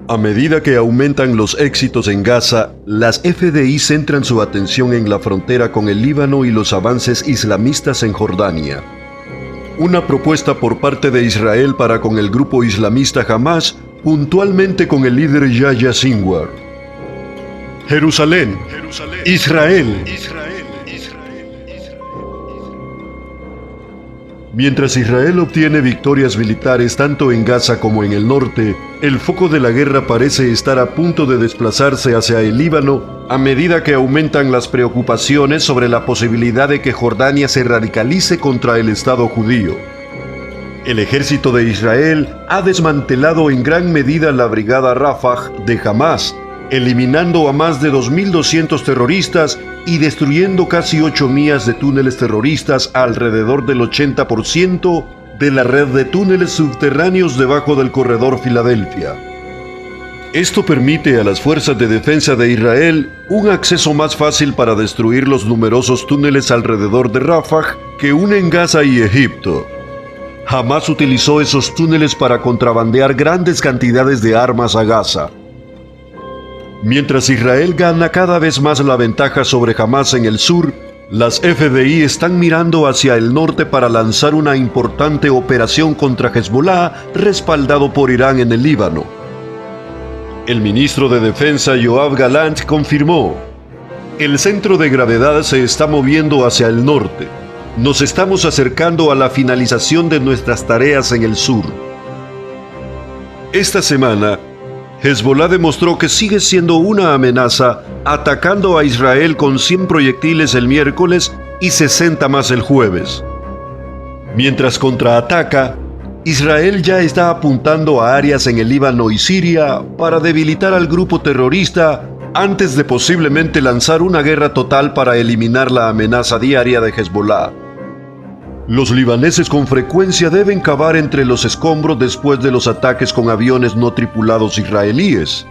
A medida que aumentan los éxitos en Gaza, las FDI centran su atención en la frontera con el Líbano y los avances islamistas en Jordania. Una propuesta por parte de Israel para con el grupo islamista Hamas, puntualmente con el líder Yahya Sinwar. Jerusalén, Israel. Mientras Israel obtiene victorias militares tanto en Gaza como en el norte, el foco de la guerra parece estar a punto de desplazarse hacia el Líbano a medida que aumentan las preocupaciones sobre la posibilidad de que Jordania se radicalice contra el Estado judío. El ejército de Israel ha desmantelado en gran medida la brigada Rafah de Hamas, eliminando a más de 2.200 terroristas y destruyendo casi 8 millas de túneles terroristas alrededor del 80% de la red de túneles subterráneos debajo del corredor Filadelfia. Esto permite a las fuerzas de defensa de Israel un acceso más fácil para destruir los numerosos túneles alrededor de Rafah que unen Gaza y Egipto. Hamas utilizó esos túneles para contrabandear grandes cantidades de armas a Gaza. Mientras Israel gana cada vez más la ventaja sobre Hamas en el sur, las FDI están mirando hacia el norte para lanzar una importante operación contra Hezbollah respaldado por Irán en el Líbano. El ministro de Defensa Yoav Gallant confirmó: "El centro de gravedad se está moviendo hacia el norte. Nos estamos acercando a la finalización de nuestras tareas en el sur". Esta semana, Hezbollah demostró que sigue siendo una amenaza, atacando a Israel con 100 proyectiles el miércoles y 60 más el jueves. Mientras contraataca, Israel ya está apuntando a áreas en el Líbano y Siria para debilitar al grupo terrorista antes de posiblemente lanzar una guerra total para eliminar la amenaza diaria de Hezbollah. Los libaneses con frecuencia deben cavar entre los escombros después de los ataques con aviones no tripulados israelíes.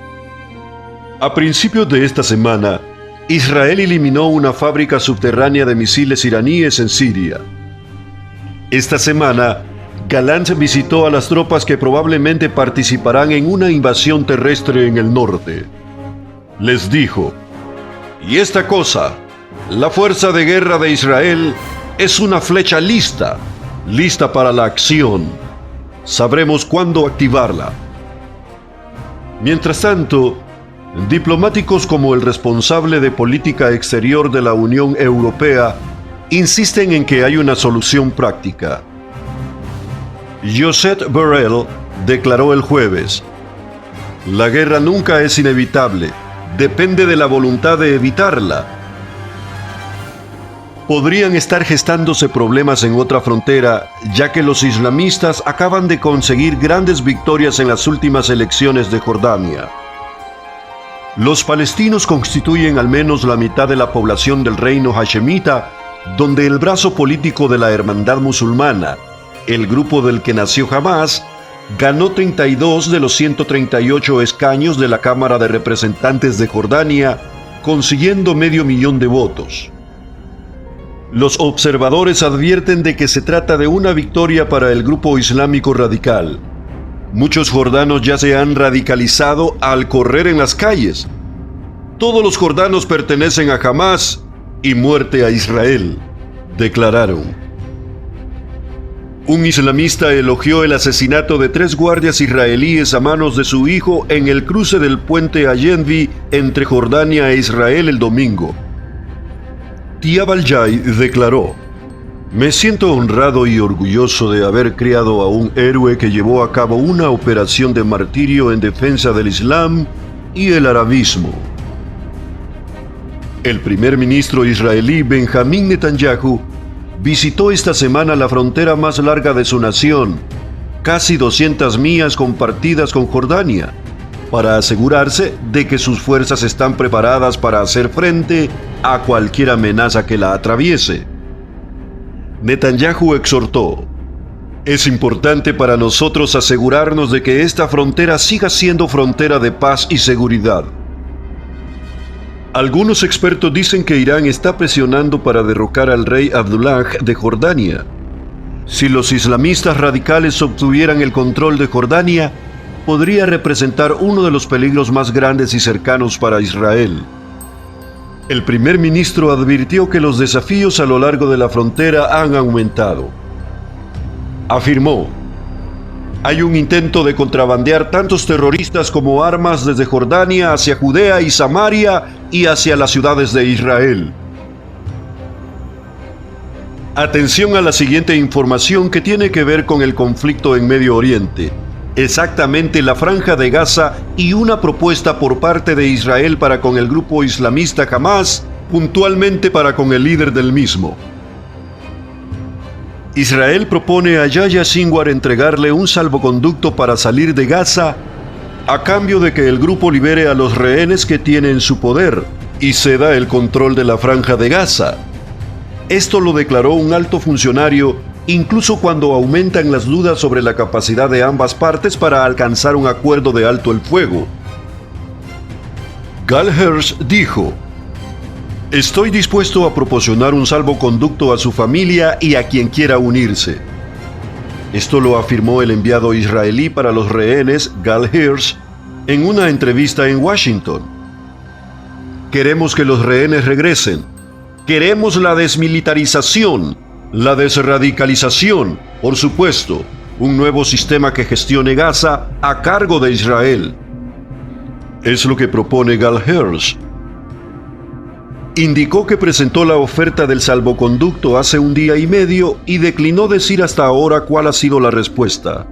A principios de esta semana, Israel eliminó una fábrica subterránea de misiles iraníes en Siria. Esta semana, Gallant visitó a las tropas que probablemente participarán en una invasión terrestre en el norte. Les dijo: "Y esta cosa, la fuerza de guerra de Israel, es una flecha lista para la acción. Sabremos cuándo activarla". Mientras tanto, diplomáticos como el responsable de política exterior de la Unión Europea insisten en que hay una solución práctica. Josep Borrell declaró el jueves: "La guerra nunca es inevitable, depende de la voluntad de evitarla". Podrían estar gestándose problemas en otra frontera, ya que los islamistas acaban de conseguir grandes victorias en las últimas elecciones de Jordania. Los palestinos constituyen al menos la mitad de la población del reino hashemita, donde el brazo político de la Hermandad Musulmana, el grupo del que nació Hamas, ganó 32 de los 138 escaños de la Cámara de Representantes de Jordania, consiguiendo 500,000 de votos. Los observadores advierten de que se trata de una victoria para el grupo islámico radical. Muchos jordanos ya se han radicalizado al correr en las calles. "Todos los jordanos pertenecen a Hamas y muerte a Israel", declararon. Un islamista elogió el asesinato de 3 guardias israelíes a manos de su hijo en el cruce del puente Allenby entre Jordania e Israel el domingo. Tiab al-Jay declaró: "Me siento honrado y orgulloso de haber criado a un héroe que llevó a cabo una operación de martirio en defensa del Islam y el arabismo". El primer ministro israelí Benjamín Netanyahu visitó esta semana la frontera más larga de su nación, casi 200 millas compartidas con Jordania, para asegurarse de que sus fuerzas están preparadas para hacer frente a cualquier amenaza que la atraviese. Netanyahu exhortó: "Es importante para nosotros asegurarnos de que esta frontera siga siendo frontera de paz y seguridad". Algunos expertos dicen que Irán está presionando para derrocar al rey Abdullah de Jordania. Si los islamistas radicales obtuvieran el control de Jordania, podría representar uno de los peligros más grandes y cercanos para Israel. El primer ministro advirtió que los desafíos a lo largo de la frontera han aumentado. Afirmó: hay un intento de contrabandear tantos terroristas como armas desde Jordania hacia Judea y Samaria y hacia las ciudades de Israel. Atención a la siguiente información que tiene que ver con el conflicto en Medio Oriente, exactamente la Franja de Gaza y una propuesta por parte de Israel para con el grupo islamista Hamás, puntualmente para con el líder del mismo. Israel propone a Yahya Sinwar entregarle un salvoconducto para salir de Gaza a cambio de que el grupo libere a los rehenes que tiene en su poder y ceda el control de la Franja de Gaza. Esto lo declaró un alto funcionario incluso cuando aumentan las dudas sobre la capacidad de ambas partes para alcanzar un acuerdo de alto el fuego. Gal Hirsch dijo: estoy dispuesto a proporcionar un salvoconducto a su familia y a quien quiera unirse. Esto lo afirmó el enviado israelí para los rehenes, Gal Hirsch, en una entrevista en Washington. Queremos que los rehenes regresen. Queremos la desmilitarización, la desradicalización, por supuesto, un nuevo sistema que gestione Gaza a cargo de Israel. Es lo que propone Gal Hirsch. Indicó que presentó la oferta del salvoconducto hace un día y medio y declinó decir hasta ahora cuál ha sido la respuesta.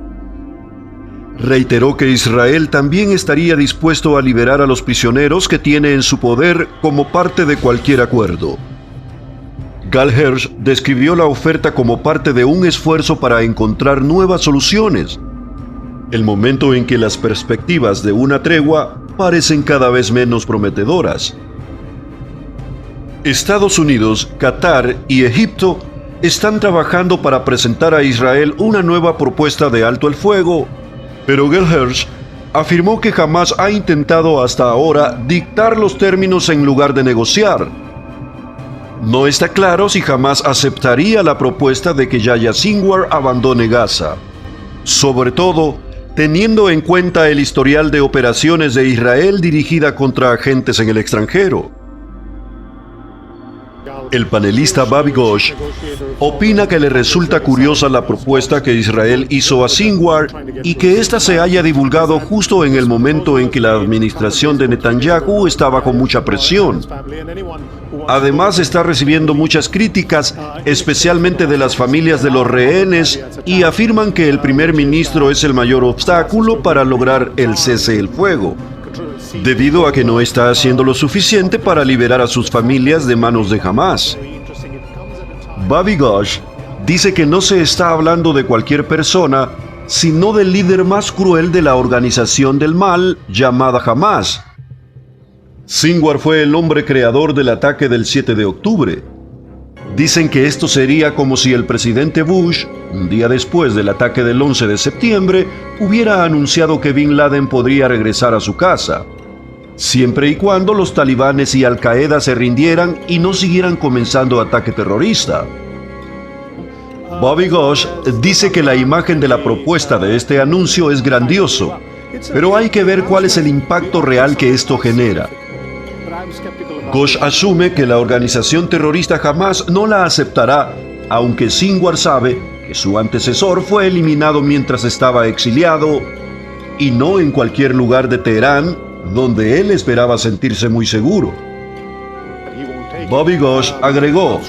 Reiteró que Israel también estaría dispuesto a liberar a los prisioneros que tiene en su poder como parte de cualquier acuerdo. Gal Hirsch describió la oferta como parte de un esfuerzo para encontrar nuevas soluciones, el momento en que las perspectivas de una tregua parecen cada vez menos prometedoras. Estados Unidos, Qatar y Egipto están trabajando para presentar a Israel una nueva propuesta de alto el fuego, pero Gal Hirsch afirmó que jamás ha intentado hasta ahora dictar los términos en lugar de negociar. No está claro si jamás aceptaría la propuesta de que Yahya Sinwar abandone Gaza, sobre todo teniendo en cuenta el historial de operaciones de Israel dirigida contra agentes en el extranjero. El panelista Babi Ghosh opina que le resulta curiosa la propuesta que Israel hizo a Sinwar y que ésta se haya divulgado justo en el momento en que la administración de Netanyahu está bajo mucha presión. Además, está recibiendo muchas críticas, especialmente de las familias de los rehenes, y afirman que el primer ministro es el mayor obstáculo para lograr el cese del fuego, debido a que no está haciendo lo suficiente para liberar a sus familias de manos de Hamás. Babi Ghosh dice que no se está hablando de cualquier persona, sino del líder más cruel de la organización del mal llamada Hamás. Sinwar fue el hombre creador del ataque del 7 de octubre. Dicen que esto sería como si el presidente Bush, un día después del ataque del 11 de septiembre, hubiera anunciado que Bin Laden podría regresar a su casa, siempre y cuando los talibanes y Al-Qaeda se rindieran y no siguieran comenzando ataque terrorista. Babi Ghosh dice que la imagen de la propuesta de este anuncio es grandioso, pero hay que ver cuál es el impacto real que esto genera. Ghosh asume que la organización terrorista jamás no la aceptará, aunque Sinwar sabe que su antecesor fue eliminado mientras estaba exiliado y no en cualquier lugar de Teherán donde él esperaba sentirse muy seguro. Babi Ghosh agregó: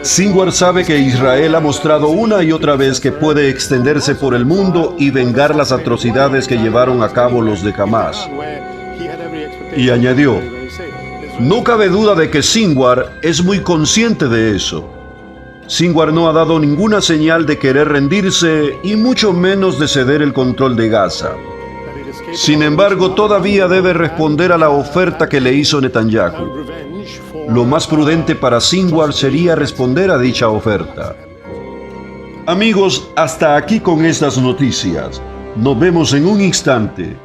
Sinwar sabe que Israel ha mostrado una y otra vez que puede extenderse por el mundo y vengar las atrocidades que llevaron a cabo los de Hamás. Y añadió: no cabe duda de que Sinwar es muy consciente de eso. Sinwar no ha dado ninguna señal de querer rendirse y mucho menos de ceder el control de Gaza. Sin embargo, todavía debe responder a la oferta que le hizo Netanyahu. Lo más prudente para Sinwar sería responder a dicha oferta. Amigos, hasta aquí con estas noticias. Nos vemos en un instante.